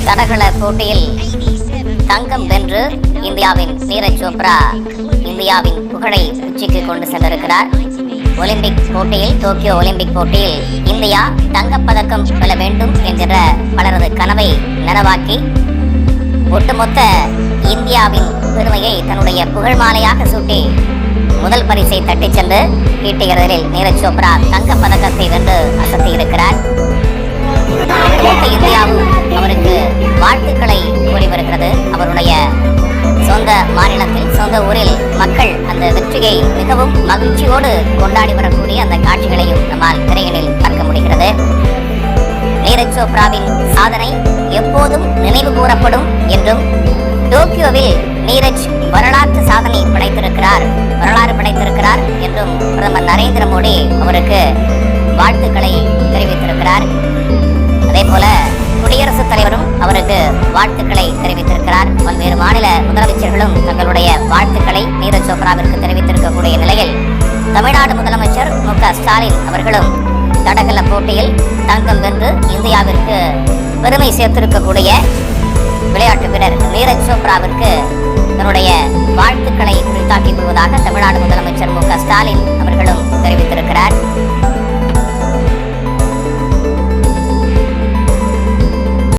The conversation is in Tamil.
தடகள போட்டியில் தங்கம் வென்று இந்தியாவின் நீரஜ் சோப்ரா இந்தியாவின் புகழை உச்சிக்கு கொண்டு சென்றிருக்கிறார். ஒலிம்பிக் போட்டியில், டோக்கியோ ஒலிம்பிக் போட்டியில் இந்தியா தங்கப்பதக்கம் வெல்ல வேண்டும் என்கிற பலரது கனவை நனவாக்கி ஒட்டுமொத்த இந்தியாவின் பெருமையை தன்னுடைய புகழ் மாலையாக சூட்டி முதல் பரிசை தட்டிச் சென்று ஈட்டி எறிதலில் நீரஜ் சோப்ரா தங்கப் பதக்கத்தை வென்று அசத்தியிருக்கிறார். இந்தியாவும் அவருக்கு வாழ்த்துக்களை கூறி வருகிறது. அவருடைய சொந்த மாநிலத்தில், சொந்த ஊரில் மக்கள் அந்த வெற்றியை மிகவும் மகிழ்ச்சியோடு கொண்டாடி வரக்கூடிய அந்த காட்சிகளையும் நம்மால் திரைகளில் பார்க்க முடிகிறது. நீரஜ் சோப்ராவின் சாதனை எப்போதும் நினைவு கூறப்படும் என்றும், டோக்கியோவில் நீரஜ் வரலாற்று சாதனை வரலாறு படைத்திருக்கிறார் என்றும் பிரதமர் நரேந்திர மோடி அவருக்கு வாழ்த்துக்களை தெரிவித்திருக்கிறார். அதே போல குடியரசுத் தலைவரும் அவருக்கு வாழ்த்துக்களை தெரிவித்திருக்கிறார். பல்வேறு மாநில முதலமைச்சர்களும் தங்களுடைய வாழ்த்துக்களை நீரஜ் சோப்ராவிற்கு தெரிவித்திருக்கக்கூடிய நிலையில், தமிழ்நாடு முதலமைச்சர் மு.க.ஸ்டாலின் அவர்களும் தடகள போட்டியில் தங்கம் வென்று இந்தியாவிற்கு பெருமை சேர்த்திருக்கக்கூடிய விளையாட்டு வீரர் நீரஜ் சோப்ராவிற்கு தன்னுடைய வாழ்த்துக்களை உரித்தாக்கிக் கொள்வதாக தமிழ்நாடு முதலமைச்சர் மு.க.ஸ்டாலின் அவர்களும் தெரிவித்திருக்கிறார்.